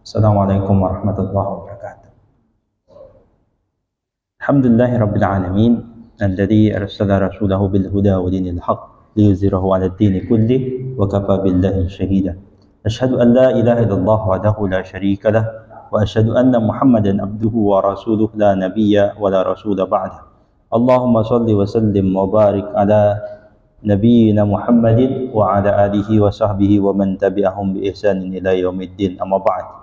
Assalamualaikum warahmatullahi wabarakatuh. Alhamdulillahi rabbil alamin alladzi arsala rasulahu bil huda wa dinil haqq liyuzhirahu 'ala ad-dini kullih wa kafa billahi shahida. Asyhadu an la ilaha illallah wahdahu la syarika lah wa asyhadu anna Muhammadan abduhu wa rasuluhu la nabiyya wa la rasula ba'da. Allahumma shalli wa sallim wa barik ala nabiyyina Muhammadin wa ala alihi wa sahbihi wa man tabi'ahum bi ihsanin ila yaumiddin. Amma ba'd.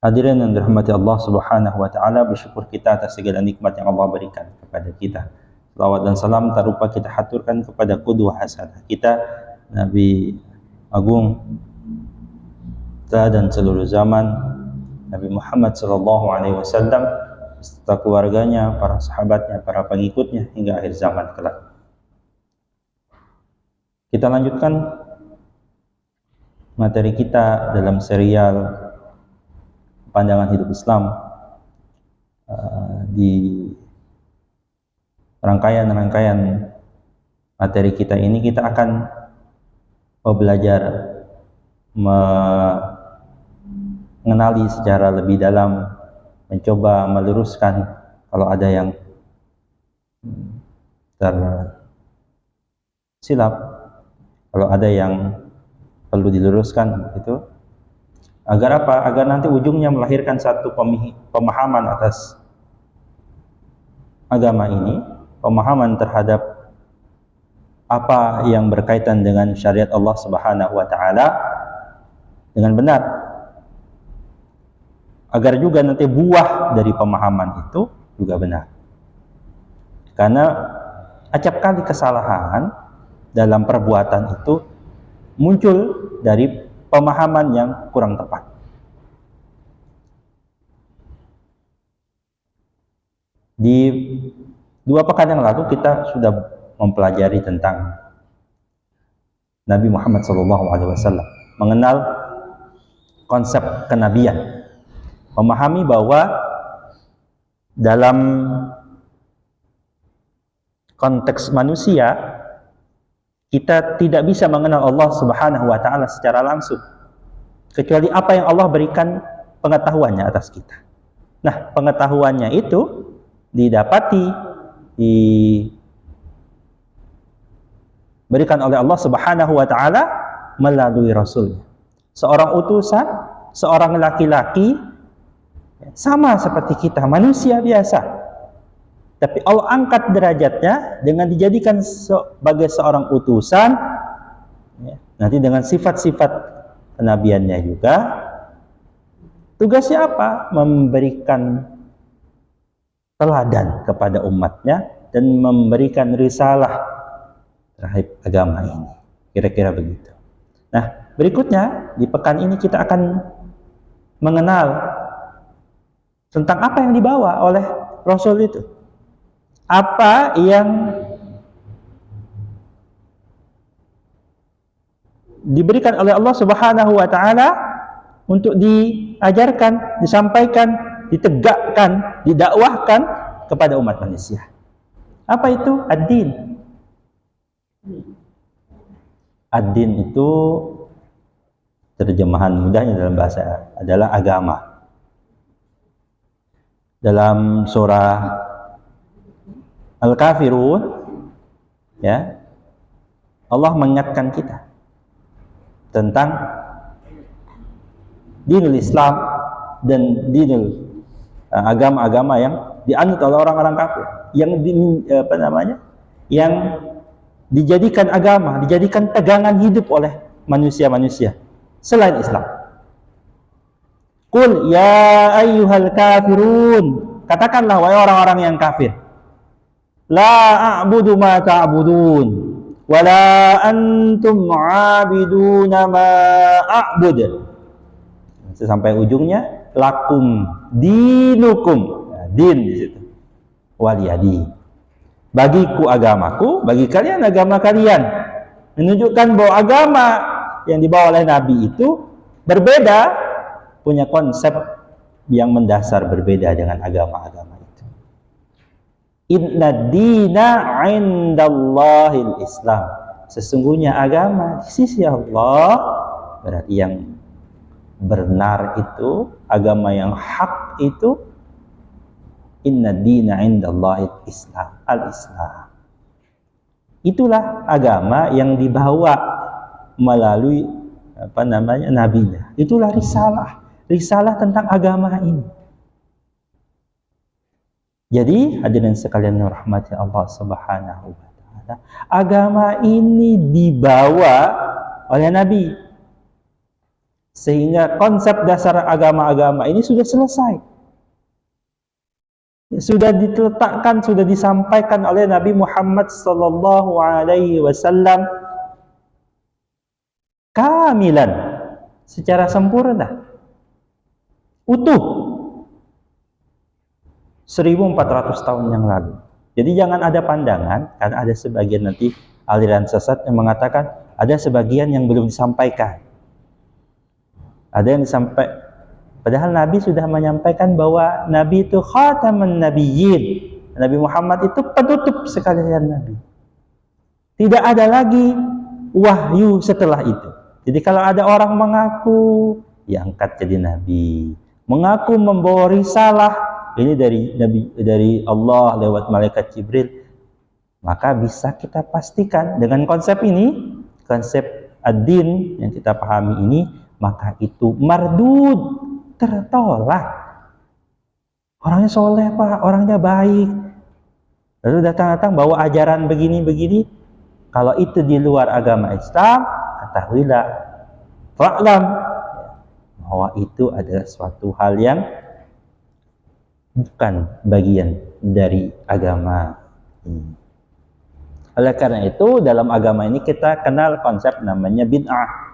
Hadirin yang dirahmati Allah Subhanahu wa taala, bersyukur kita atas segala nikmat yang Allah berikan kepada kita. Selawat dan salam tak lupa kita haturkan kepada qudwah hasanah kita, Nabi Agung dan seluruh zaman, Nabi Muhammad sallallahu alaihi wasallam, beserta keluarganya, para sahabatnya, para pengikutnya hingga akhir zaman kelak. Kita lanjutkan materi kita dalam serial Pandangan Hidup Islam. Di rangkaian materi kita ini kita akan belajar mengenali secara lebih dalam, mencoba meluruskan kalau ada yang tersilap, kalau ada yang perlu diluruskan itu. Agar apa? Agar nanti ujungnya melahirkan satu pemahaman atas agama ini, pemahaman terhadap apa yang berkaitan dengan syariat Allah Subhanahu wa taala dengan benar. Agar juga nanti buah dari pemahaman itu juga benar. Karena acap kali kesalahan dalam perbuatan itu muncul dari pemahaman yang kurang tepat. Di 2 pekan yang lalu kita sudah mempelajari tentang Nabi Muhammad SAW, mengenal konsep kenabian, memahami bahwa dalam konteks manusia kita tidak bisa mengenal Allah Subhanahu wa taala secara langsung kecuali apa yang Allah berikan pengetahuannya atas kita. Nah, pengetahuannya itu didapati, diberikan oleh Allah Subhanahu wa taala melalui Rasul. Seorang utusan, seorang laki-laki sama seperti kita, manusia biasa. Tapi Allah angkat derajatnya dengan dijadikan sebagai seorang utusan, nanti dengan sifat-sifat kenabiannya juga. Tugasnya apa? Memberikan teladan kepada umatnya dan memberikan risalah terhadap agama ini. Kira-kira begitu. Nah, berikutnya di pekan ini kita akan mengenal tentang apa yang dibawa oleh Rasul itu. Apa yang diberikan oleh Allah Subhanahu wa taala untuk diajarkan, disampaikan, ditegakkan, didakwahkan kepada umat manusia. Apa itu? Ad-din. Ad-din itu terjemahan mudahnya dalam bahasa adalah agama. Dalam surah Al-Kafirun, ya, Allah mengingatkan kita tentang dinul Islam dan dinul agama-agama yang dianut oleh orang-orang kafir, yang yang dijadikan agama, dijadikan pegangan hidup oleh manusia-manusia selain Islam. Qul ya ayyuhal kafirun, katakanlah wahai orang-orang yang kafir, la a'budu ma ta'budun wa la antum 'abiduna ma a'bud. Sampai ujungnya lakum dinukum. Nah, din di situ. Waliyadi. Bagiku agamaku, bagi kalian agama kalian. Menunjukkan bahwa agama yang dibawa oleh Nabi itu berbeda, punya konsep yang mendasar berbeda dengan agama-agama itu. Inna dina 'indallahil Islam. Sesungguhnya agama di sisi Allah berarti yang benar itu, agama yang hak itu, inna dina indallahi islam, al-islam. Itulah agama yang dibawa melalui nabinya. Itulah risalah tentang agama ini. Jadi hadirin sekalian yang rahmati Allah Subhanahu wa taala, agama ini dibawa oleh Nabi. Sehingga konsep dasar agama-agama ini sudah selesai. Sudah diletakkan, sudah disampaikan oleh Nabi Muhammad sallallahu alaihi wasallam kamilan, secara sempurna, utuh. 1400 tahun yang lalu. Jadi jangan ada pandangan, karena ada sebagian nanti aliran sesat yang mengatakan ada sebagian yang belum disampaikan. Ada yang disampaikan, padahal Nabi sudah menyampaikan bahwa Nabi itu khataman nabiyyin. Nabi Muhammad itu penutup sekalian Nabi. Tidak ada lagi wahyu setelah itu. Jadi kalau ada orang mengaku diangkat jadi Nabi, mengaku membawa risalah ini dari Allah lewat malaikat Jibril, maka bisa kita pastikan dengan konsep ini, konsep ad-din yang kita pahami ini, maka itu mardud, tertolak. Orangnya soleh Pak, orangnya baik, lalu datang-datang bawa ajaran begini-begini. Kalau itu di luar agama Islam, ketahuilah, fa'lam, bahwa itu adalah suatu hal yang bukan bagian dari agama ini. Oleh karena itu, dalam agama ini kita kenal konsep namanya bid'ah.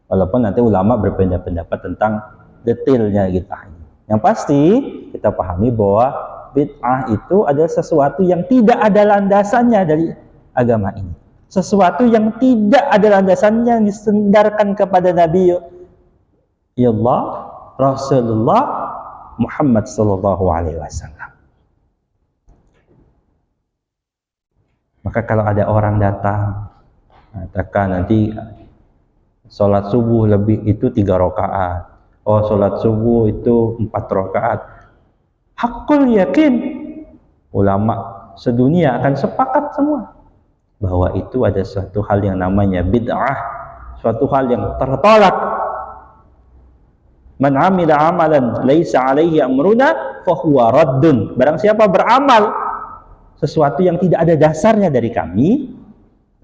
Walaupun nanti ulama berbeda pendapat tentang detailnya bid'ah ini. Yang pasti kita pahami bahwa bid'ah itu adalah sesuatu yang tidak ada landasannya dari agama ini. Sesuatu yang tidak ada landasannya yang disandarkan kepada Nabi Allah, Rasulullah Muhammad sallallahu alaihi wasallam. Maka kalau ada orang datang katakan nanti sholat subuh lebih itu 3 rakaat, oh sholat subuh itu 4 rakaat, hakul yakin ulama sedunia akan sepakat semua bahwa itu ada suatu hal yang namanya bid'ah, suatu hal yang tertolak. Man amila amalan laisa alaihi amruna fahuwa raddun. Barang siapa beramal sesuatu yang tidak ada dasarnya dari kami,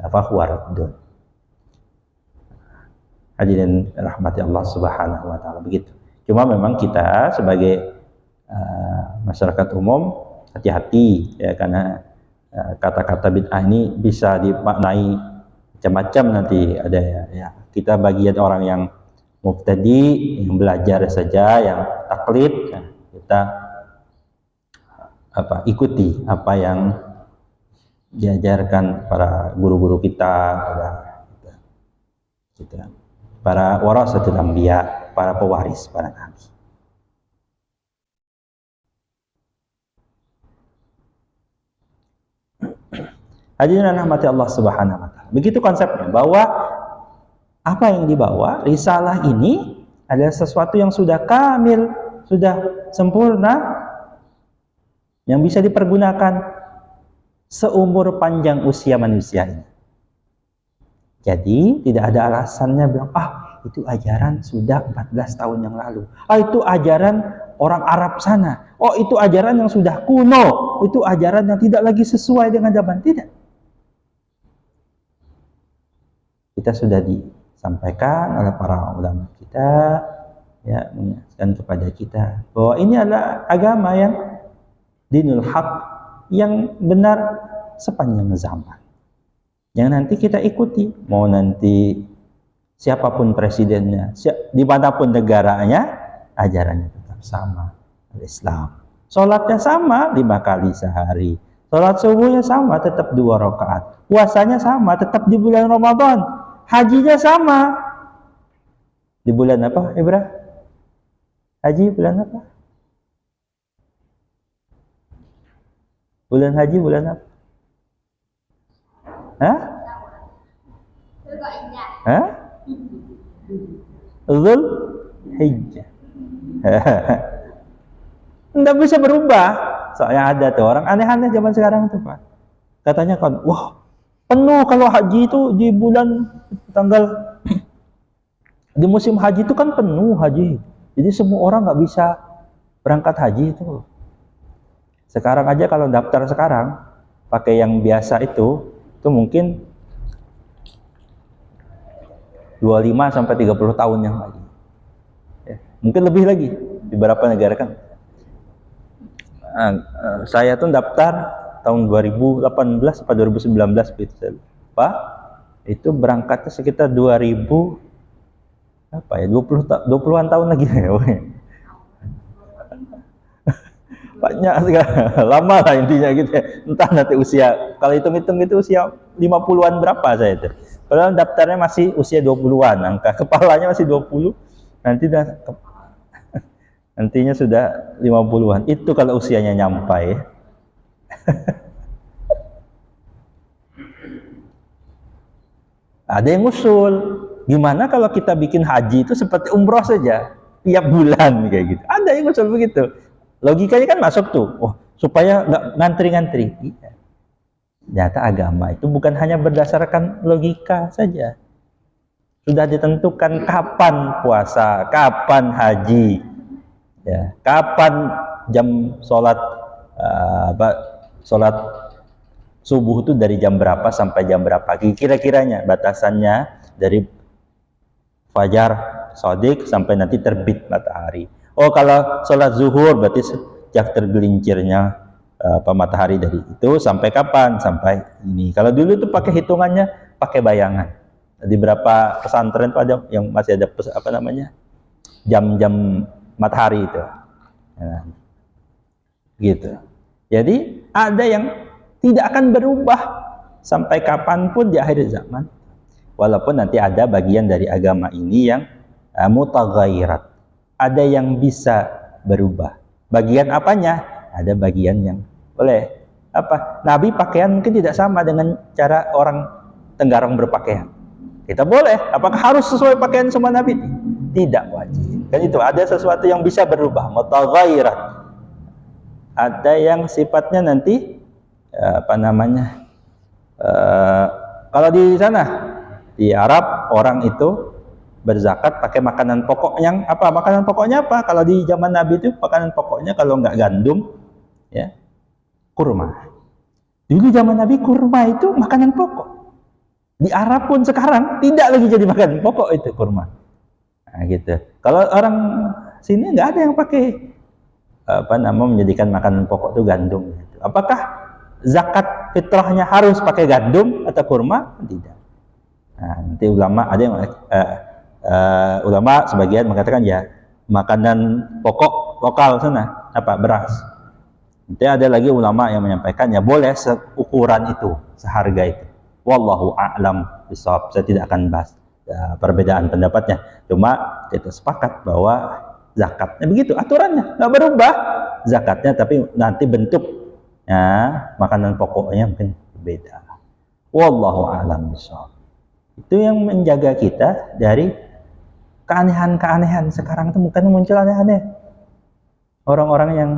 fahuwa raddun. Hadirin rahmati Allah Subhanahu wa taala, begitu. Cuma memang kita sebagai masyarakat umum hati-hati ya, karena kata-kata bid'ah ini bisa dimaknai macam-macam nanti. Ada ya, kita bagian orang yang mubtadi, yang belajar saja, yang taklid, ya, kita ikuti apa yang diajarkan para guru-guru kita, para warasatul anbiya, para pewaris para nabi. Hadirin rahmati Allah Subhanahu wa taala. Begitu konsepnya, bahwa apa yang dibawa risalah ini adalah sesuatu yang sudah kamil, sudah sempurna, yang bisa dipergunakan seumur panjang usia manusia ini. Jadi tidak ada alasannya bilang, itu ajaran sudah 14 tahun yang lalu, itu ajaran orang Arab sana, itu ajaran yang sudah kuno, itu ajaran yang tidak lagi sesuai dengan zaman. Tidak. Kita sudah disampaikan oleh para ulama kita, ya, mengingatkan kepada kita bahwa ini adalah agama yang dinul haq, yang benar sepanjang zaman, yang nanti kita ikuti, mau nanti siapapun presidennya, dimanapun negaranya, ajarannya tetap sama, Islam. Sholatnya sama 5 kali sehari, sholat subuhnya sama, tetap 2 rakaat, puasanya sama, tetap di bulan Ramadan, hajinya sama. Di bulan apa, Ibrah? Haji bulan apa? Bulan haji bulan apa? Hah? Hah? Dzulhijjah. Nggak bisa berubah. Soalnya ada tuh orang aneh-aneh zaman sekarang tuh Pak. Katanya kan, wah penuh kalau haji itu di bulan tanggal di musim haji itu kan penuh haji. Jadi semua orang nggak bisa berangkat haji itu. Sekarang aja kalau daftar sekarang pakai yang biasa itu mungkin 25 sampai 30 tahun yang lagi. Ya, mungkin lebih lagi di beberapa negara kan. Saya tuh daftar tahun 2018 atau 2019 gitu. Pak, itu berangkatnya sekitar 2000 apa ya 20-an tahun lagi ya. Banyak sekali, lama lah intinya gitu ya. Entah nanti usia, kalau hitung-hitung itu usia 50-an berapa saya itu. Padahal daftarnya masih usia 20-an, angka kepalanya masih 20, nantinya sudah 50-an. Itu kalau usianya nyampai. Ada yang usul, gimana kalau kita bikin haji itu seperti umroh saja, tiap bulan kayak gitu. Ada yang usul begitu. Logikanya kan masuk tuh, supaya nggak ngantri-ngantri. Ternyata agama itu bukan hanya berdasarkan logika saja. Sudah ditentukan kapan puasa, kapan haji, ya, kapan jam sholat sholat subuh itu dari jam berapa sampai jam berapa. Kira-kiranya batasannya dari fajar shadiq sampai nanti terbit matahari. Oh, kalau sholat zuhur berarti sejak tergelincirnya matahari dari itu sampai kapan? Sampai ini. Kalau dulu itu pakai hitungannya, pakai bayangan. Di beberapa pesantren itu ada yang masih ada jam-jam matahari itu. Nah, gitu. Jadi ada yang tidak akan berubah sampai kapanpun di akhir zaman. Walaupun nanti ada bagian dari agama ini yang mutaghayyirat. Ada yang bisa berubah. Bagian apanya? Ada bagian yang boleh. Nabi pakaian mungkin tidak sama dengan cara orang Tenggarong berpakaian. Kita boleh. Apakah harus sesuai pakaian semua Nabi? Tidak wajib. Kan itu ada sesuatu yang bisa berubah. Mutaghayyirat. Ada yang sifatnya nanti kalau di sana di Arab orang itu berzakat pakai makanan pokok yang apa? Makanan pokoknya apa? Kalau di zaman Nabi itu makanan pokoknya kalau nggak gandum, ya kurma. Dulu zaman Nabi kurma itu makanan pokok. Di Arab pun sekarang tidak lagi jadi makanan pokok itu kurma. Nah, gitu. Kalau orang sini nggak ada yang pakai menjadikan makanan pokok itu gandum. Gitu. Apakah zakat fitrahnya harus pakai gandum atau kurma? Tidak. Nah, nanti ulama ada yang ulama sebagian mengatakan ya makanan pokok lokal sana beras. Nanti ada lagi ulama yang menyampaikan ya boleh seukuran itu, seharga itu. Wallahu a'lam bishawab. Saya tidak akan bahas perbedaan pendapatnya. Cuma kita sepakat bahwa zakatnya begitu aturannya, nggak berubah zakatnya, tapi nanti bentuknya makanan pokoknya mungkin berbeda. Wallahu a'lam bishawab. Itu yang menjaga kita dari keanehan-keanehan. Sekarang itu bukan muncul aneh-aneh. Orang-orang yang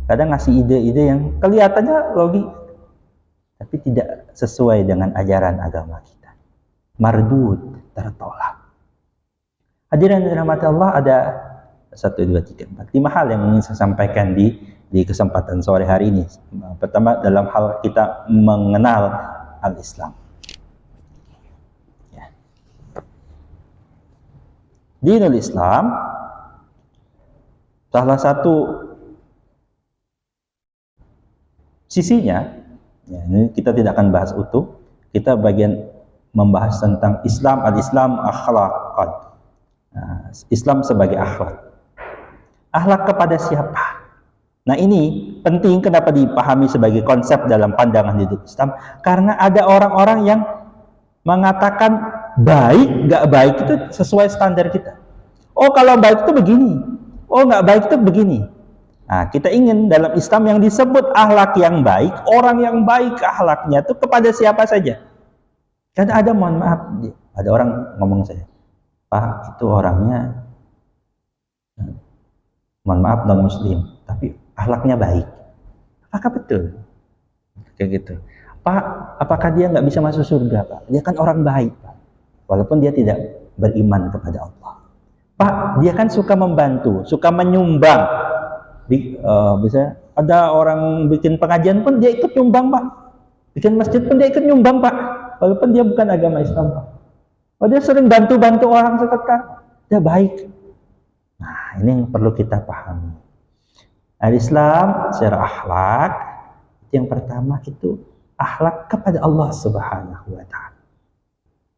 kadang ngasih ide-ide yang kelihatannya logis, tapi tidak sesuai dengan ajaran agama kita. Mardud, tertolak. Hadirin yang dirahmati Allah, ada 1, 2, 3, 4, 5 hal yang ingin saya sampaikan di kesempatan sore hari ini. Pertama, dalam hal kita mengenal al-Islam. Dinul Islam, salah satu sisinya, ya, ini kita tidak akan bahas utuh, kita bagian membahas tentang Islam, al-Islam akhlaqan. Nah, Islam sebagai akhlak. Akhlak kepada siapa? Nah, ini penting kenapa dipahami sebagai konsep dalam pandangan hidup Islam, karena ada orang-orang yang mengatakan baik, nggak baik itu sesuai standar kita. Oh, kalau baik itu begini. Oh, nggak baik itu begini. Nah, kita ingin dalam Islam yang disebut akhlak yang baik, orang yang baik akhlaknya itu kepada siapa saja. Karena ada, mohon maaf, ada orang ngomong saya, Pak itu orangnya, mohon maaf, non muslim, tapi akhlaknya baik. Apakah betul? Kayak gitu. Pak, apakah dia nggak bisa masuk surga, Pak? Dia kan orang baik, Pak. Walaupun dia tidak beriman kepada Allah. Pak, dia kan suka membantu, suka menyumbang. Bisa ada orang bikin pengajian pun dia ikut nyumbang, Pak. Bikin masjid pun dia ikut nyumbang, Pak. Walaupun dia bukan agama Islam, Pak. Oh, dia sering bantu-bantu orang sekitar. Dia baik. Nah, ini yang perlu kita pahami. Al-Islam secara akhlak, yang pertama itu akhlak kepada Allah Subhanahu wa Ta'ala.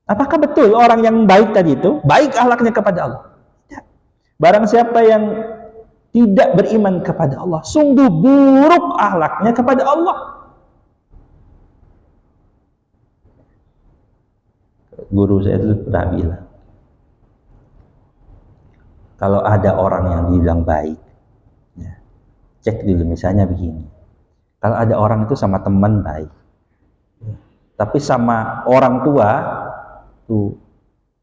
Apakah betul orang yang baik tadi itu baik akhlaknya kepada Allah? Tidak. Barang siapa yang tidak beriman kepada Allah, sungguh buruk akhlaknya kepada Allah. Guru saya itu pernah bilang, kalau ada orang yang dibilang baik, ya, cek dulu misalnya begini. Kalau ada orang itu sama teman baik, tapi sama orang tua tuh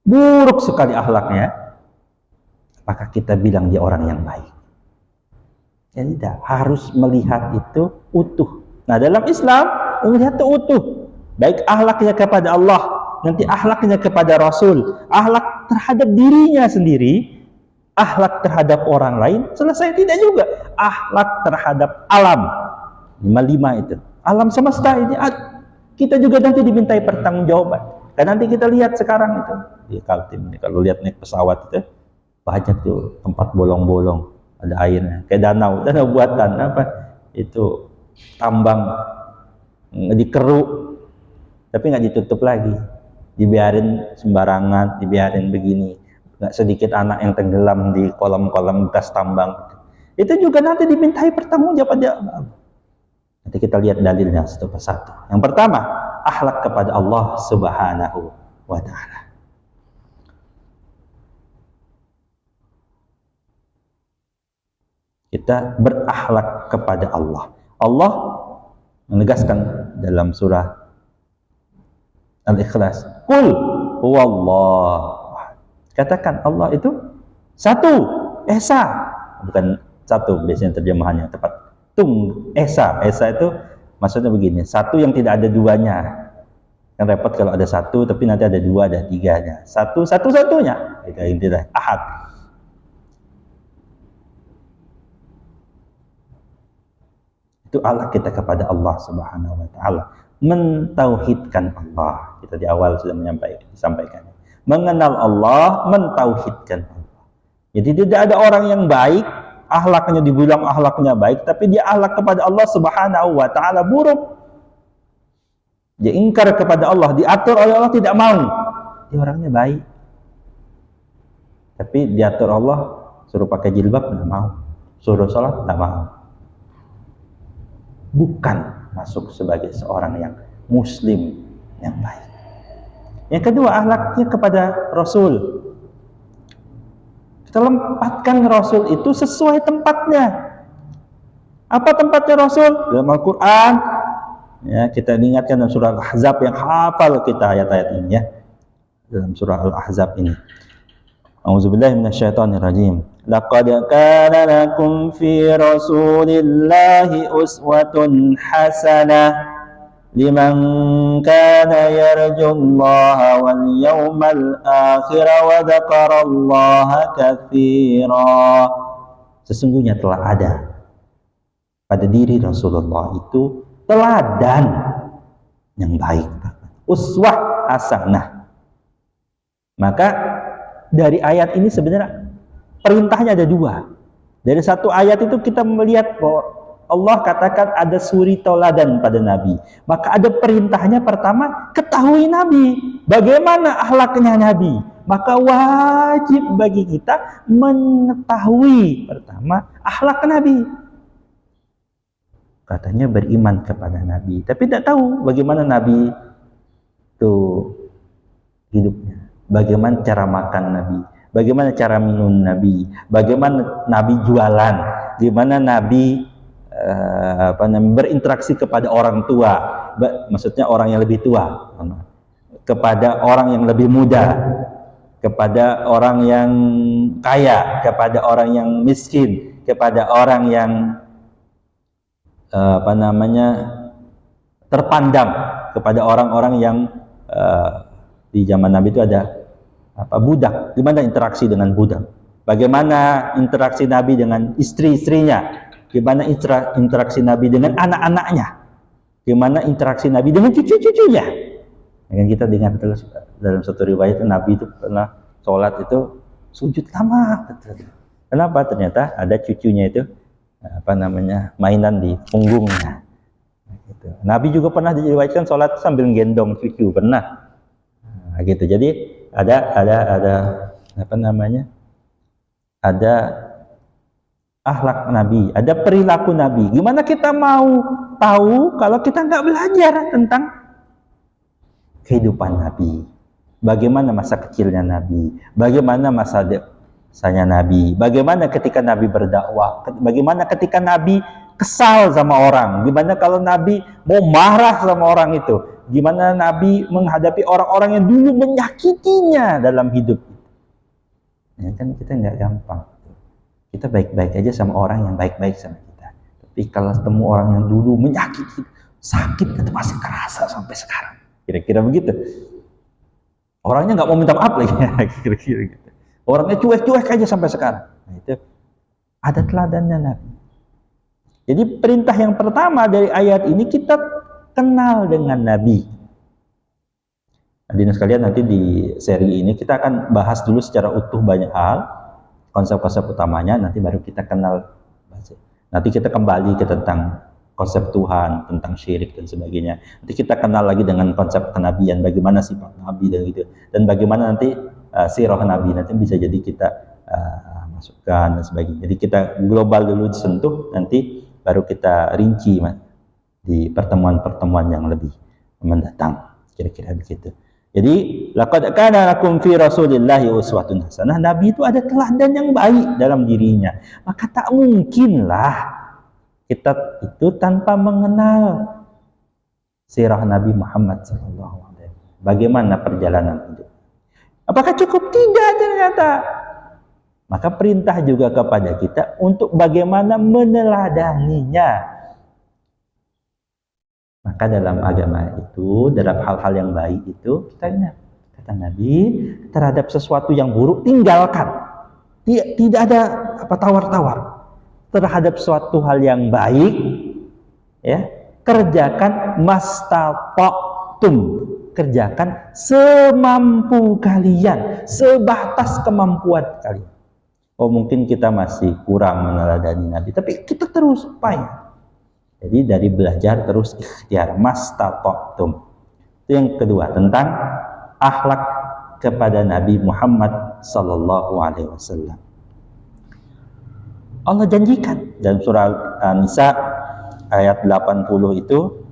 buruk sekali akhlaknya, maka kita bilang dia orang yang baik. Ya tidak, harus melihat itu utuh. Nah, dalam Islam melihat itu utuh. Baik akhlaknya kepada Allah, nanti akhlaknya kepada Rasul, akhlak terhadap dirinya sendiri, akhlak terhadap orang lain, selesai. Tidak juga, akhlak terhadap alam. 55 itu. Alam semesta ini kita juga nanti dimintai pertanggungjawaban. Dan nanti kita lihat sekarang itu di Kaltim ini, kalau lihat naik pesawat itu banyak tuh tempat bolong-bolong, ada airnya, kayak danau buatan apa itu, tambang dikeruk tapi nggak ditutup lagi, dibiarin sembarangan, dibiarin begini, nggak sedikit anak yang tenggelam di kolam-kolam bekas tambang. Itu juga nanti dimintai pertanggungjawaban. Nanti kita lihat dalilnya satu persatu. Yang pertama, akhlak kepada Allah Subhanahu wa Ta'ala. Kita berakhlak kepada Allah. Allah menegaskan dalam surah Al-Ikhlas, Qul huwallah. Katakan Allah itu satu, esa. Bukan satu, biasanya terjemahannya tepat. Esa itu maksudnya begini, satu yang tidak ada duanya. Kan repot kalau ada satu tapi nanti ada dua, ada tiganya. Satu-satunya, itu yang tidak ahad. Itu Allah kita kepada Allah Subhanahu wa Ta'ala, mentauhidkan Allah. Kita di awal sudah disampaikan. Mengenal Allah, mentauhidkan Allah. Jadi tidak ada orang yang baik, akhlaknya dibilang akhlaknya baik, tapi dia akhlak kepada Allah Subhanahu wa Ta'ala buruk. Dia ingkar kepada Allah, diatur oleh Allah tidak mau. Dia orangnya baik, tapi diatur Allah suruh pakai jilbab tidak mau, suruh sholat tidak mau. Bukan masuk sebagai seorang yang muslim yang baik. Yang kedua, akhlaknya kepada Rasul. Kita lempatkan Rasul itu sesuai tempatnya. Apa tempatnya Rasul? Dalam Al-Quran. Ya, kita ingatkan dalam surah Al-Ahzab yang hafal kita ayat-ayat ini ya. Dalam surah Al-Ahzab ini. A'udzubillahi minasyaitonirrajim. Laqad kana lakum fi Rasulillahi uswatun hasanah liman kana yarjullaha wal yawmal akhir wa dzakarallaha katsira. Sesungguhnya telah ada pada diri Rasulullah itu teladan yang baik, uswah hasanah. Maka dari ayat ini sebenarnya perintahnya ada dua. Dari satu ayat itu kita melihat bahwa Allah katakan ada suri teladan pada Nabi. Maka ada perintahnya pertama, ketahui Nabi. Bagaimana akhlaknya Nabi? Maka wajib bagi kita mengetahui pertama akhlak Nabi. Katanya beriman kepada Nabi, tapi tidak tahu bagaimana Nabi itu hidupnya. Bagaimana cara makan Nabi, bagaimana cara minum Nabi, bagaimana Nabi jualan, gimana Nabi berinteraksi kepada orang tua, maksudnya orang yang lebih tua, kepada orang yang lebih muda, kepada orang yang kaya, kepada orang yang miskin, kepada orang yang terpandang, kepada orang-orang yang di zaman Nabi itu ada budak. Gimana interaksi dengan budak? Bagaimana interaksi Nabi dengan istri-istrinya? Gimana interaksi Nabi dengan anak-anaknya? Gimana interaksi Nabi dengan cucu-cucunya? Yang kita dengar terus dalam satu riwayat itu Nabi itu pernah sholat itu sujud lama. Kenapa? Ternyata ada cucunya itu mainan di punggungnya. Gitu. Nabi juga pernah diriwayatkan sholat sambil gendong cucu, pernah. Gitu. Jadi ada akhlak Nabi, ada perilaku Nabi. Gimana kita mau tahu kalau kita nggak belajar tentang kehidupan Nabi? Bagaimana masa kecilnya Nabi? Bagaimana masa desanya Nabi? Bagaimana ketika Nabi berdakwah? Bagaimana ketika Nabi kesal sama orang? Gimana kalau Nabi mau marah sama orang itu? Gimana Nabi menghadapi orang-orang yang dulu menyakitinya dalam hidup? Ya kan kita nggak gampang. Kita baik-baik aja sama orang yang baik-baik sama kita. Tapi kalau ketemu orang yang dulu menyakiti, sakit itu pasti kerasa sampai sekarang. Kira-kira begitu. Orangnya nggak mau minta maaf lagi, kira-kira gitu. Orangnya cuek-cuek aja sampai sekarang. Nah, itu ada teladannya Nabi. Jadi perintah yang pertama dari ayat ini, kita kenal dengan Nabi. Hadirin sekalian, nanti di seri ini kita akan bahas dulu secara utuh banyak hal, konsep-konsep utamanya, nanti baru kita kenal. Nanti kita kembali ke tentang konsep Tuhan, tentang syirik dan sebagainya. Nanti kita kenal lagi dengan konsep kenabian, bagaimana sifat Nabi dan gitu, dan bagaimana nanti sirah Nabi nanti bisa jadi kita masukkan dan sebagainya. Jadi kita global dulu disentuh, nanti baru kita rinci di pertemuan-pertemuan yang lebih mendatang. Kira-kira begitu. Jadi laqad kana lakum fi Rasulillahi uswatun hasanah. Nabi itu ada teladan yang baik dalam dirinya. Maka tak mungkinlah kita itu tanpa mengenal sirah Nabi Muhammad SAW. Bagaimana perjalanan hidup? Apakah cukup? Tidak ternyata. Maka perintah juga kepada kita untuk bagaimana meneladaninya. Maka dalam agama itu, dalam hal-hal yang baik itu, kita ingat kata Nabi, terhadap sesuatu yang buruk tinggalkan. Tidak ada tawar-tawar. Terhadap suatu hal yang baik, ya, kerjakan mastata'tum, kerjakan semampu kalian, sebatas kemampuan kalian. Oh, mungkin kita masih kurang meneladani Nabi, tapi kita terus upaya. Jadi dari belajar terus ikhtiar, mastata'tum. Itu yang kedua, tentang akhlak kepada Nabi Muhammad sallallahu alaihi wasallam. Allah janjikan dalam surah An-Nisa ayat 80 itu,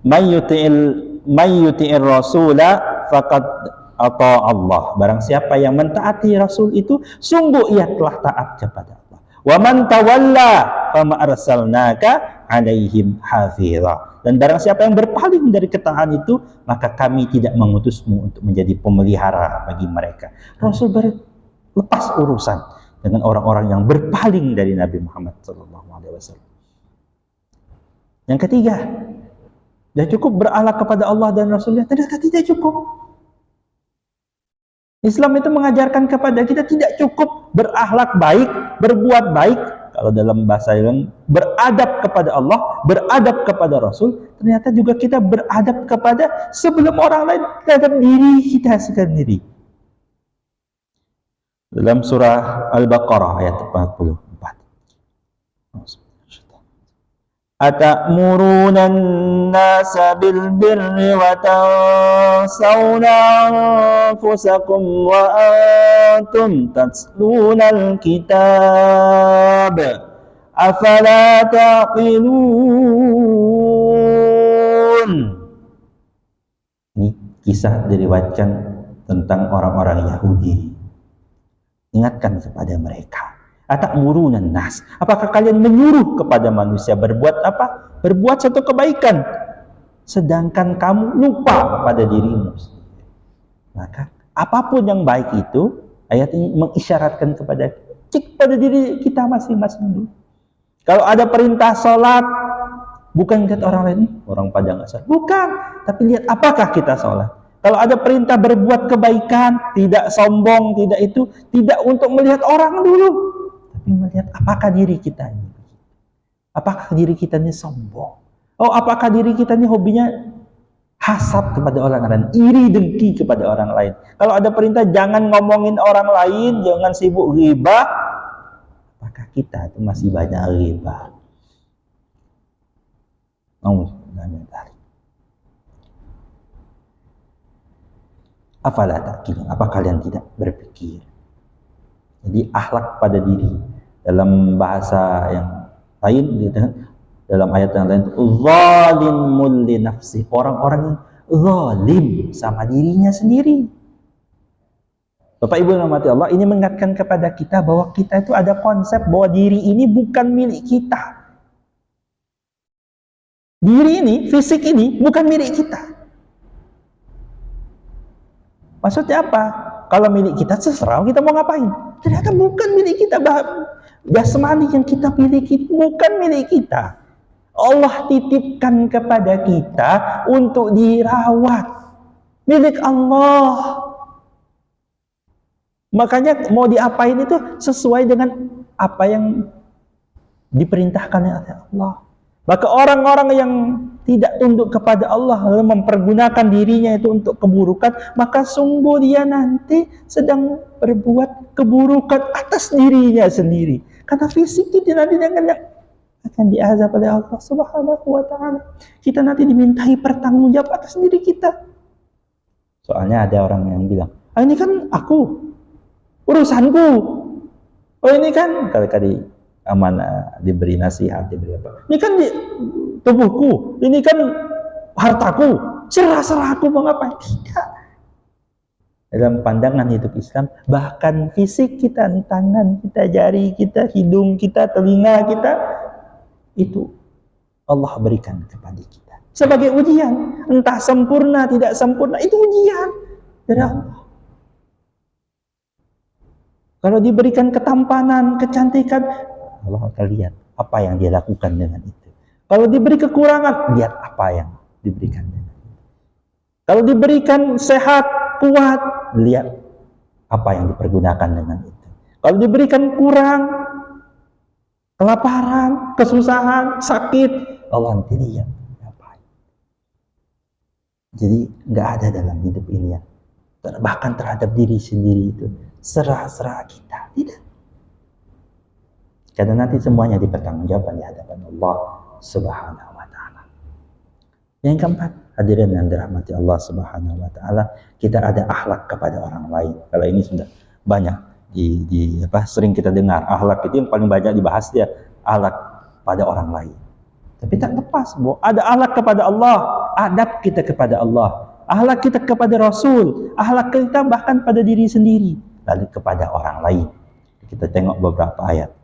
may yuti'ir rasula faqad ata Allah. Barang siapa yang mentaati Rasul itu, sungguh ia telah taat kepada Allah. Wa man tawalla fama arsalnaka alaihim hafiza. Dan barang siapa yang berpaling dari ketaatan itu, maka kami tidak mengutusmu untuk menjadi pemelihara bagi mereka. Rasul berlepas urusan dengan orang-orang yang berpaling dari Nabi Muhammad SAW. Yang ketiga, sudah cukup berakhlak kepada Allah dan Rasulnya? Ternyata tidak cukup. Islam itu mengajarkan kepada kita tidak cukup berakhlak baik, berbuat baik. Kalau dalam bahasa yang beradab kepada Allah, beradab kepada Rasul, ternyata juga kita beradab kepada sebelum orang lain, terhadap diri kita sendiri. Dalam surah Al-Baqarah ayat 44. Atamuruna an-nasa bil birri wa tansawna anfusakum wa antum tatluna al-kitab afala taqilun. Ini kisah diriwayatkan tentang orang-orang Yahudi. Ingatkan kepada mereka. Atamuruna nas. Apakah kalian menyuruh kepada manusia berbuat apa? Berbuat satu kebaikan. sedangkan kamu lupa pada dirimu sendiri. Maka apapun yang baik itu, ayat ini mengisyaratkan kepada cek pada diri kita masing-masing dulu. Kalau ada perintah sholat, bukan lihat orang lain, orang pada nggak sholat, bukan, tapi lihat apakah kita sholat. Kalau ada perintah berbuat kebaikan, tidak sombong, tidak itu, tidak untuk melihat orang dulu, tapi melihat apakah diri kita ini, apakah diri kita ini sombong, oh apakah diri kita ini hobinya hasad kepada orang lain, iri dengki kepada orang lain. Kalau ada perintah jangan ngomongin orang lain, jangan sibuk ghibah, apakah kita itu masih banyak ghibah? Afala ta'qilun, apa kalian tidak berpikir? Jadi akhlak pada diri dalam bahasa yang lain gitu, dalam ayat yang lain, zalimul li nafsi, orang-orang yang zalim sama dirinya sendiri. Bapak Ibu yang dirahmati Allah, ini mengingatkan kepada kita bahwa kita itu ada konsep bahwa diri ini bukan milik kita. Diri ini, fisik ini bukan milik kita. Maksudnya apa? Kalau milik kita terserah kita mau ngapain. Ternyata bukan milik kita. Jasmani yang kita miliki bukan milik kita. Allah titipkan kepada kita untuk dirawat. Milik Allah. Makanya mau diapain itu sesuai dengan apa yang diperintahkan oleh Allah. Maka orang-orang yang tidak tunduk kepada Allah lalu mempergunakan dirinya itu untuk keburukan, maka sungguh dia nanti sedang berbuat keburukan atas dirinya sendiri. Karena fisik kita nanti akan diazab oleh Allah Subhanahu wa ta'ala. Kita nanti dimintai pertanggungjawab atas diri kita. Soalnya ada orang yang bilang, ini kan aku, urusanku. Oh ini kan kali-kali amanah, diberi nasihat, diberi apa? Ini kan tubuhku, ini kan hartaku, serah-serah aku mau ngapain? Tidak. Dalam pandangan hidup Islam, bahkan fisik kita, tangan kita, jari kita, hidung kita, telinga kita, itu Allah berikan kepada kita sebagai ujian. Entah sempurna, tidak sempurna, itu ujian dari Allah. Kalau diberikan ketampanan, kecantikan, Allah akan lihat apa yang dia lakukan dengan itu. Kalau diberi kekurangan, lihat apa yang diberikan dengan itu. Kalau diberikan sehat, kuat, lihat apa yang dipergunakan dengan itu. Kalau diberikan kurang, kelaparan, kesusahan, sakit, Allah nanti lihat apa. Jadi nggak ada dalam hidup ini ya, bahkan terhadap diri sendiri itu serah-serah kita, tidak. Karena nanti semuanya dipertanggungjawabkan di hadapan Allah Subhanahu wa ta'ala. Yang keempat, hadirin yang dirahmati Allah Subhanahu wa ta'ala, kita ada akhlak kepada orang lain. Kalau ini sudah banyak sering kita dengar, akhlak itu yang paling banyak dibahas dia, akhlak pada orang lain. Tapi tak lepas bahwa ada akhlak kepada Allah, adab kita kepada Allah, akhlak kita kepada Rasul, akhlak kita bahkan pada diri sendiri, lalu kepada orang lain. Kita tengok beberapa ayat.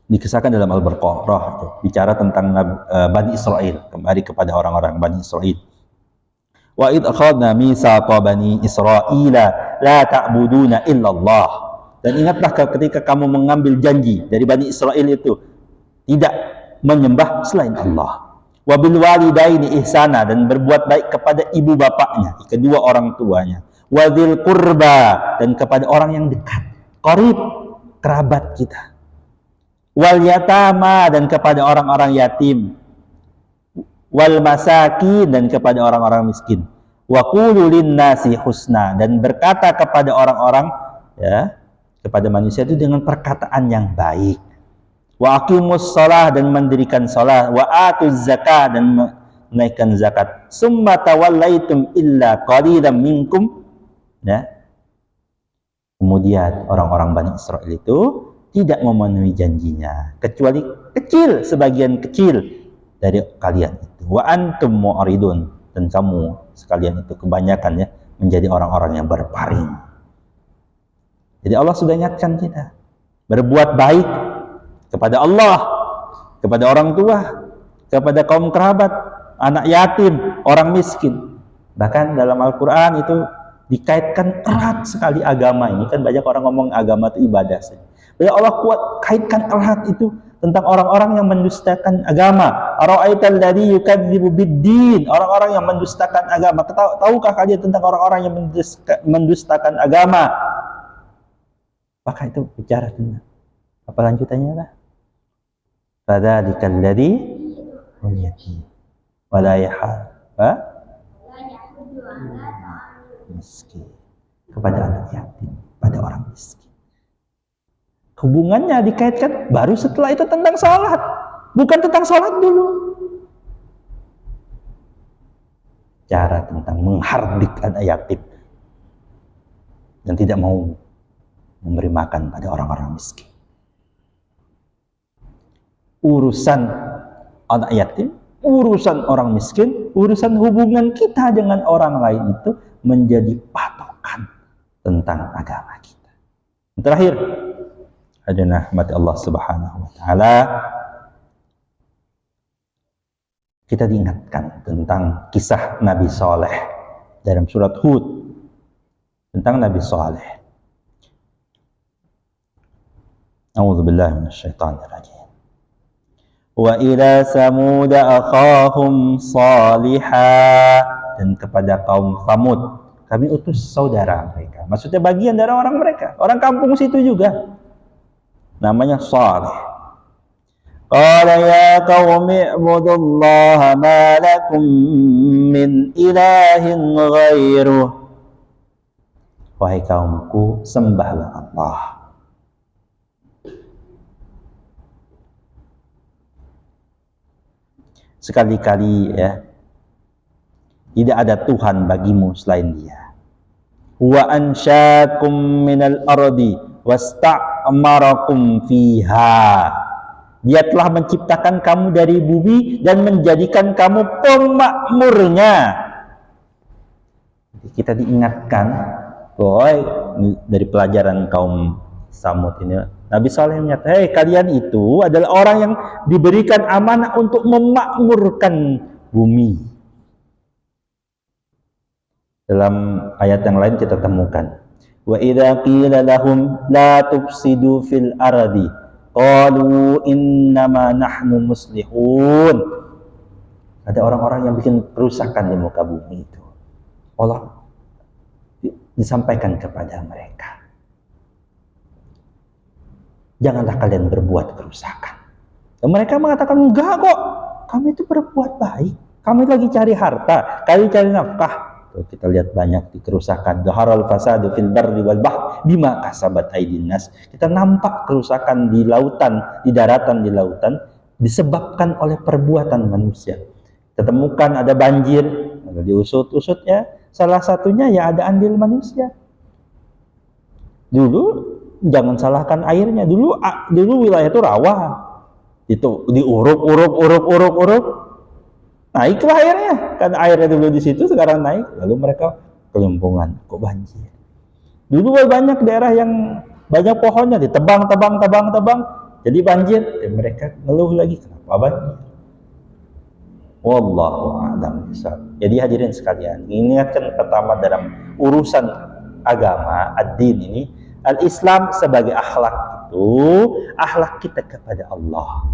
Dikisahkan dalam Al-Baqarah, bicara tentang Bani Israel, kembali kepada orang-orang Bani Israel. Wa idh akhadna mitsaqa bani Israila la ta'buduna illallah. Dan ingatlah ketika kamu mengambil janji dari Bani Israel itu tidak menyembah selain Allah. Wa bil walidaini ihsana, dan berbuat baik kepada ibu bapaknya, kedua orang tuanya. Wa dzil qurba, dan kepada orang yang dekat, qarib, kerabat kita. Wal yatama, dan kepada orang-orang yatim. Wal masakin, dan kepada orang-orang miskin. Wa qulu linnasi husna, dan berkata kepada orang-orang, ya, kepada manusia itu dengan perkataan yang baik. Wa aqimus shalah, dan mendirikan salat. Wa atuz zakah, dan menaikkan zakat. Summa tawallaitum illa qalilan minkum, ya. Kemudian orang-orang Bani Israel itu tidak memenuhi janjinya, kecuali kecil, sebagian kecil dari kalian itu. Wa antum mu'ridun, dan kamu sekalian itu kebanyakan ya menjadi orang-orang yang berpaling. Jadi Allah sudah ingatkan kita, berbuat baik kepada Allah, kepada orang tua, kepada kaum kerabat, anak yatim, orang miskin. Bahkan dalam Al-Quran itu dikaitkan erat sekali agama ini. Kan banyak orang ngomong agama itu ibadah saja. Allah kaitkan erat itu tentang orang-orang yang mendustakan agama. Ara'aital ladzi yukadzibu bid-din, orang-orang yang mendustakan agama. Tahukah kalian tentang orang-orang yang mendustakan agama? Maka itu bicara tentang apa lanjutannya lah? Fadzalika alladzi yatim wa la yahal miskin, kepada anak yatim, pada orang miskin. Hubungannya dikaitkan baru setelah itu tentang salat, bukan tentang salat dulu. Cara tentang menghardik anak yatim yang tidak mau memberi makan pada orang-orang miskin. Urusan anak yatim, urusan orang miskin, urusan hubungan kita dengan orang lain itu menjadi patokan tentang agama kita. Yang terakhir, hadirin rahmati Allah Subhanahu wa taala, kita diingatkan tentang kisah Nabi Saleh dalam surat Hud, tentang Nabi Saleh. A'udzubillahi minasyaitonir rajim. Wa ila Samud akhahum Salihah, dan kepada kaum Samud kami utus saudara mereka. Maksudnya bagian dari orang mereka, orang kampung situ juga. Namanya Saleh. Qala ya qaumi ibudullaha ma lakum min ilahin ghairuh. Wahai kaumku, sembahlah Allah. Sekali-kali ya, tidak ada Tuhan bagimu selain Dia. Wa ansyakum minal ardi wasta'marakum fiha. Dia telah menciptakan kamu dari bumi dan menjadikan kamu pemakmurnya. Kita diingatkan, dari pelajaran kaum Samud ini, Nabi Saleh menyatakan, hei kalian itu adalah orang yang diberikan amanah untuk memakmurkan bumi. Dalam ayat yang lain kita temukan, wa idza qila lahum la tufsidu fil ardi qalu innama nahnu muslihun. Ada orang-orang yang bikin kerusakan di muka bumi itu. Allah disampaikan kepada mereka, janganlah kalian berbuat kerusakan. Dan mereka mengatakan, enggak kok, kami itu berbuat baik, kami lagi cari harta, kami cari nafkah. Kita lihat banyak di kerusakan. Dhaharal fasadu fil barri wal bahr bima kasabat aydin nas. Kita nampak kerusakan di lautan, di daratan, di lautan disebabkan oleh perbuatan manusia. Kita temukan ada banjir, ada diusut-usutnya. Salah satunya ya ada andil manusia. Dulu jangan salahkan airnya. Dulu wilayah itu rawa. Itu diuruk, naiklah airnya. Kan airnya dulu di situ, sekarang naik. Lalu mereka kelumpungan, kok banjir. Dulu banyak daerah yang banyak pohonnya, ditebang, jadi banjir. Dan mereka ngeluh lagi, kenapa banjir? Wallahu a'lam bishawab. Jadi hadirin sekalian, ingatkan pertama dalam urusan agama, ad-din ini, al-Islam sebagai akhlak itu, akhlak kita kepada Allah.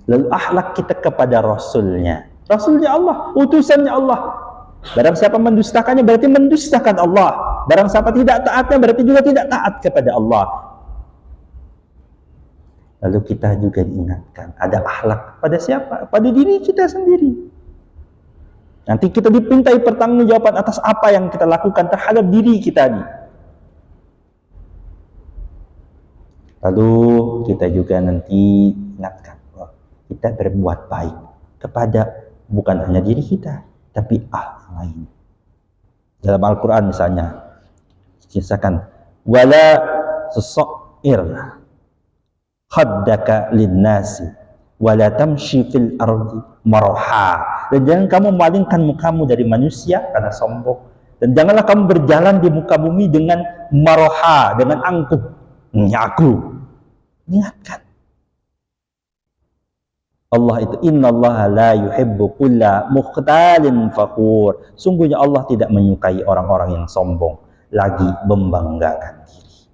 Lalu akhlak kita kepada Rasulnya. Rasulnya Allah, utusannya Allah. Barang siapa mendustakannya berarti mendustakan Allah. Barang siapa tidak taatnya berarti juga tidak taat kepada Allah. Lalu kita juga diingatkan, ada akhlak pada siapa? Pada diri kita sendiri. Nanti kita dipintai pertanggungjawaban atas apa yang kita lakukan terhadap diri kita ini. Lalu kita juga nanti ingatkan bahwa kita berbuat baik kepada bukan hanya diri kita, tapi yang lain. Dalam Al-Quran misalnya, kisahkan, wala susair khaddaka linnasi wala tamshi fil ardi marha. Dan jangan kamu malingkan mukamu dari manusia karena sombong, dan janganlah kamu berjalan di muka bumi dengan marha, dengan angkuh. Aku ingatkan, Allah itu innallaha la yuhibbu kulla mukhtalin fakhur. Sungguhnya Allah tidak menyukai orang-orang yang sombong lagi membanggakan diri.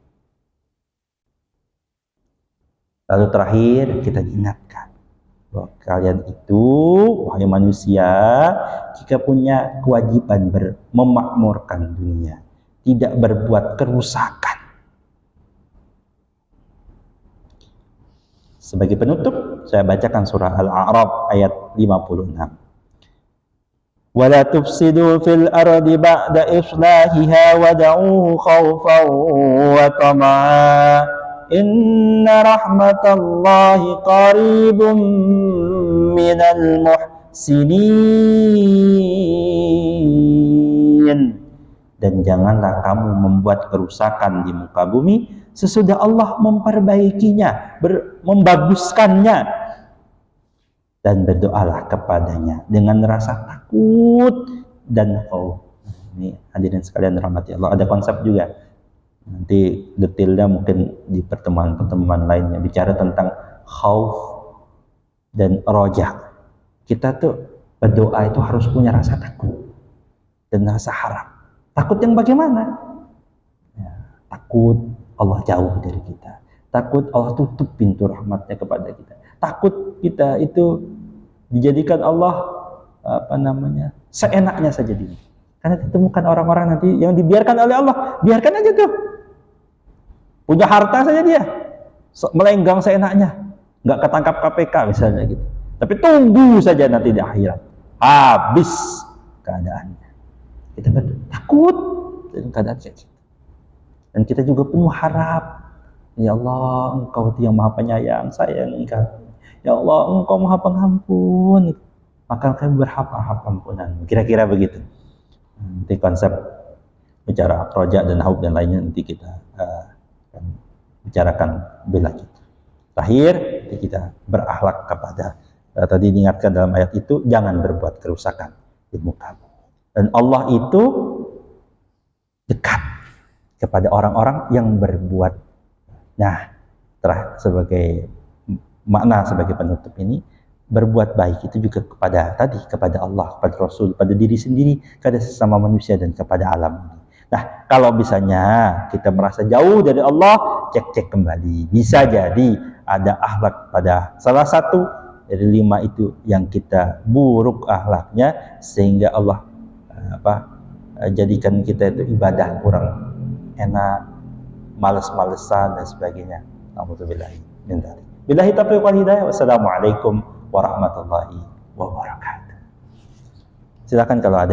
Lalu terakhir kita diingatkan bahwa kalian itu, wahai manusia, jika punya kewajiban memakmurkan dunia, tidak berbuat kerusakan. Sebagai penutup, saya bacakan surah Al-A'raf ayat 56. وَلَا تُفْسِدُوا فِي الْأَرْضِ بَعْدَ إِصْلَاحِهَا وَادْعُوهُ خَوْفًا وَطَمَعًا إِنَّ رَحْمَةَ اللَّهِ قَرِيبٌ مِّنَ الْمُحْسِنِينَ. Dan janganlah kamu membuat kerusakan di muka bumi sesudah Allah memperbaikinya, membaguskannya, dan berdoalah kepadanya dengan rasa takut dan khauf. Ini hadirin sekalian rahmati Allah, ada konsep juga. Nanti detailnya mungkin di pertemuan-pertemuan lainnya bicara tentang khauf dan roja. Kita tuh berdoa itu harus punya rasa takut dan rasa harap. Takut yang bagaimana? Ya, takut Allah jauh dari kita. Takut Allah tutup pintu rahmatnya kepada kita. Takut kita itu dijadikan Allah seenaknya saja diri. Karena ditemukan orang-orang nanti yang dibiarkan oleh Allah, biarkan aja tuh. Punya harta saja dia, melenggang seenaknya, nggak ketangkap KPK misalnya gitu. Tapi tunggu saja nanti di akhirat, habis keadaannya. Kita takut dengan keadaan seperti itu. Dan kita juga penuh harap, ya Allah, Engkau yang Maha Penyayang, sayang Engkau. Ya Allah, Engkau Maha Pengampun, maka kami berharap ampunan. Kira-kira begitu. Nanti konsep bicara roja dan haub dan lainnya nanti kita bicarakan lebih lanjut. Terakhir, kita berakhlak kepada tadi diingatkan dalam ayat itu, jangan berbuat kerusakan di muka bumi. Dan Allah itu dekat kepada orang-orang yang berbuat. Nah, sebagai makna sebagai penutup ini, berbuat baik itu juga kepada Allah, kepada Rasul, kepada diri sendiri, kepada sesama manusia dan kepada alam. Nah, kalau misalnya kita merasa jauh dari Allah, cek kembali. Bisa jadi ada akhlak pada salah satu dari 5 itu yang kita buruk akhlaknya, sehingga Allah jadikan kita itu ibadah kurang enak, males-malesan dan sebagainya. Alhamdulillah. Billahi taufiq wal hidayah. Wassalamualaikum warahmatullahi wabarakatuh. Silakan kalau ada yang